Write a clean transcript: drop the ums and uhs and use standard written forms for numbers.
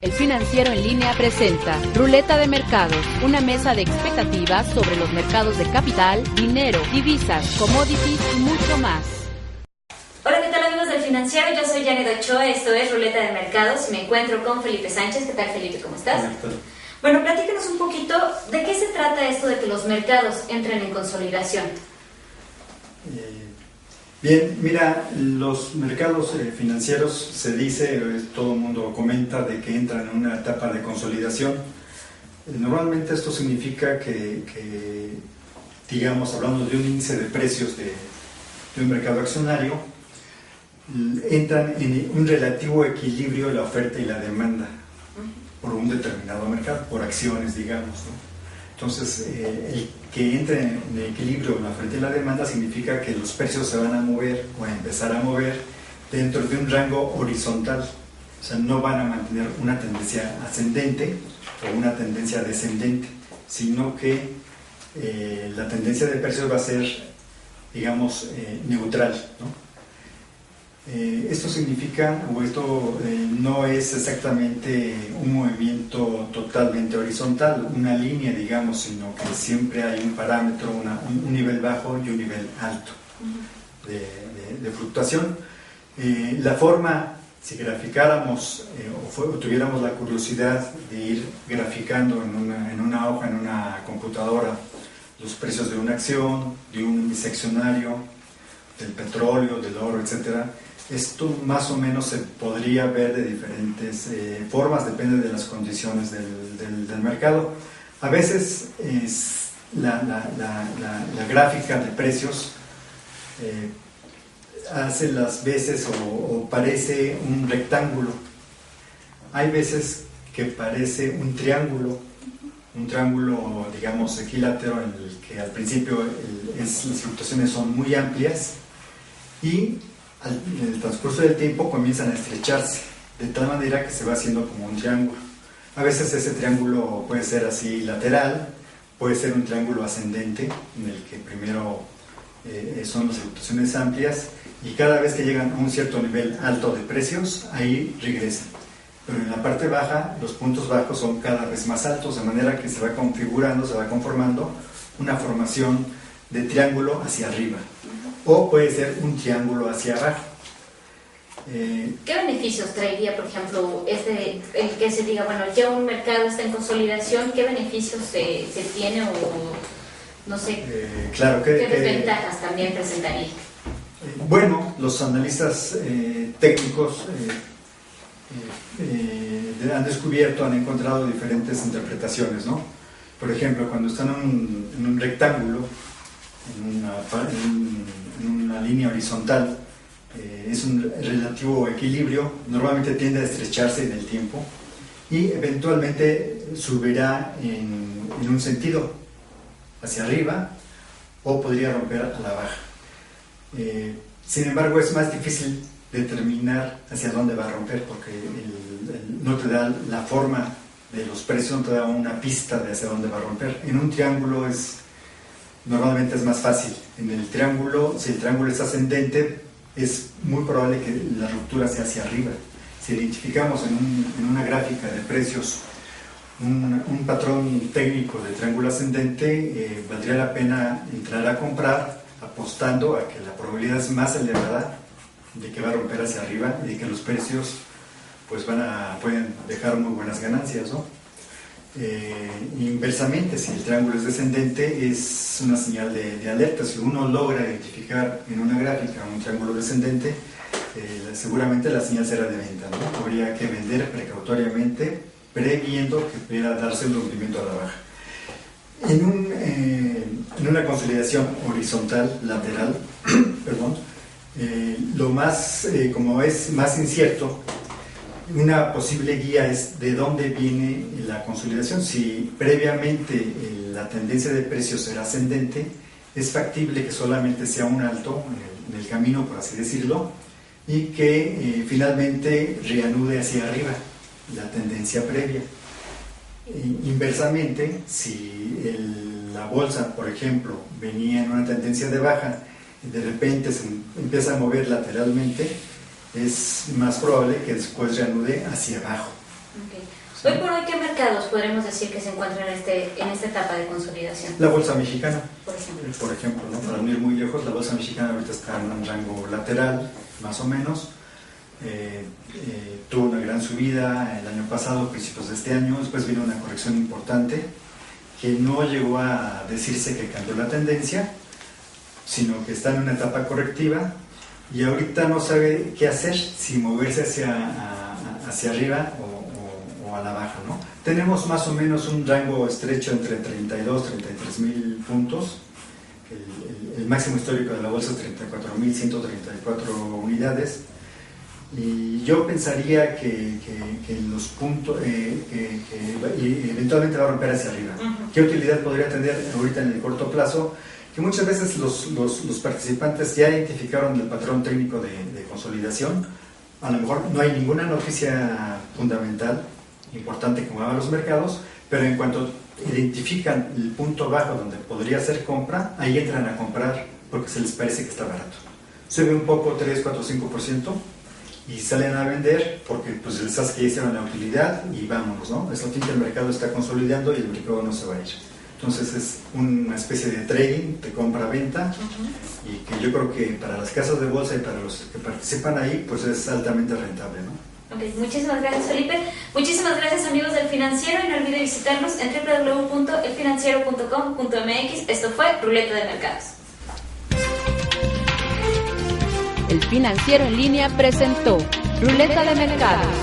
El Financiero en Línea presenta Ruleta de Mercados, una mesa de expectativas sobre los mercados de capital, dinero, divisas, commodities y mucho más. Hola, ¿qué tal amigos del Financiero? Yo soy Janet Ochoa, esto es Ruleta de Mercados y me encuentro con Felipe Sánchez. ¿Qué tal, Felipe? ¿Cómo estás? Bueno, platícanos un poquito de qué se trata esto de que los mercados entren en consolidación. Bien, mira, los mercados financieros se dice, todo el mundo comenta de que entran en una etapa de consolidación. Normalmente esto significa que digamos, hablando de un índice de precios de un mercado accionario, entran en un relativo equilibrio de la oferta y la demanda por un determinado mercado, por acciones, digamos, ¿no? Entonces, el que entre en equilibrio la oferta y la demanda significa que los precios se van a mover o a empezar a mover dentro de un rango horizontal. O sea, no van a mantener una tendencia ascendente o una tendencia descendente, sino que la tendencia de precios va a ser, digamos, neutral, ¿no? Esto significa, o esto no es exactamente un movimiento totalmente horizontal, una línea, digamos, sino que siempre hay un parámetro, un nivel bajo y un nivel alto de fluctuación. La forma, si graficáramos o tuviéramos la curiosidad de ir graficando en una hoja, en una computadora, los precios de una acción, de un índice accionario, del petróleo, del oro, etcétera, esto más o menos se podría ver de diferentes formas, depende de las condiciones del mercado. A veces la gráfica de precios hace las veces o parece un rectángulo. Hay veces que parece un triángulo, digamos, equilátero, en el que al principio las fluctuaciones son muy amplias y en el transcurso del tiempo comienzan a estrecharse, de tal manera que se va haciendo como un triángulo. A veces ese triángulo puede ser así lateral, puede ser un triángulo ascendente, en el que primero son las fluctuaciones amplias y cada vez que llegan a un cierto nivel alto de precios, ahí regresan. Pero en la parte baja, los puntos bajos son cada vez más altos, de manera que se va configurando, se va conformando una formación de triángulo hacia arriba. O puede ser un triángulo hacia abajo. ¿Qué beneficios traería, por ejemplo, el que se diga, bueno, ya un mercado está en consolidación? ¿Qué beneficios se tiene o no sé, claro, qué desventajas también presentaría? Bueno, los analistas técnicos han descubierto, han encontrado diferentes interpretaciones, ¿no? Por ejemplo, cuando están en un rectángulo, en una línea horizontal, es un relativo equilibrio, normalmente tiende a estrecharse en el tiempo y eventualmente subirá en un sentido hacia arriba o podría romper a la baja. Sin embargo, es más difícil determinar hacia dónde va a romper porque no te da la forma de los precios, no te da una pista de hacia dónde va a romper. En un triángulo normalmente es más fácil. En el triángulo, si el triángulo es ascendente, es muy probable que la ruptura sea hacia arriba. Si identificamos en una gráfica de precios un patrón técnico de triángulo ascendente, valdría la pena entrar a comprar apostando a que la probabilidad es más elevada de que va a romper hacia arriba y de que los precios pues pueden dejar muy buenas ganancias, ¿no? Inversamente, si el triángulo es descendente, es una señal de alerta. Si uno logra identificar en una gráfica un triángulo descendente, seguramente la señal será de venta, ¿no? Habría que vender precautoriamente, previendo que pudiera darse un rompimiento a la baja. En una consolidación horizontal, lateral, perdón, lo más, como es más incierto, una posible guía es de dónde viene la consolidación. Si previamente la tendencia de precios era ascendente, es factible que solamente sea un alto en el camino, por así decirlo, y que finalmente reanude hacia arriba la tendencia previa. Inversamente, si la bolsa, por ejemplo, venía en una tendencia de baja y de repente se empieza a mover lateralmente, es más probable que después reanude hacia abajo. Okay. Hoy por hoy, ¿qué mercados podremos decir que se encuentran en esta etapa de consolidación? La bolsa mexicana, por ejemplo, ¿no? Para no ir muy lejos, la bolsa mexicana ahorita está en un rango lateral, más o menos. Tuvo una gran subida el año pasado, principios de este año, después vino una corrección importante que no llegó a decirse que cambió la tendencia, sino que está en una etapa correctiva y ahorita no sabe qué hacer, si moverse hacia arriba o a la baja, ¿no? Tenemos más o menos un rango estrecho entre 32 y 33 mil puntos. El máximo histórico de la bolsa es 34.134 unidades. Y yo pensaría que los puntos, que eventualmente va a romper hacia arriba. ¿Qué utilidad podría tener ahorita en el corto plazo? Que muchas veces los participantes ya identificaron el patrón técnico de consolidación. A lo mejor no hay ninguna noticia fundamental importante que mueva los mercados, pero en cuanto identifican el punto bajo donde podría ser compra, ahí entran a comprar porque se les parece que está barato. Sube un poco, 3, 4, 5%, y salen a vender porque pues les hace que hicieron la utilidad y vámonos, ¿no? Es lo que el mercado está consolidando y el mercado no se va a ir. Entonces es una especie de trading, de compra-venta, y que yo creo que para las casas de bolsa y para los que participan ahí, pues es altamente rentable, ¿no? Okay, muchísimas gracias, Felipe. Muchísimas gracias, amigos del Financiero, y no olviden visitarnos en www.elfinanciero.com.mx. Esto fue Ruleta de Mercados. El Financiero en línea presentó Ruleta de Mercados.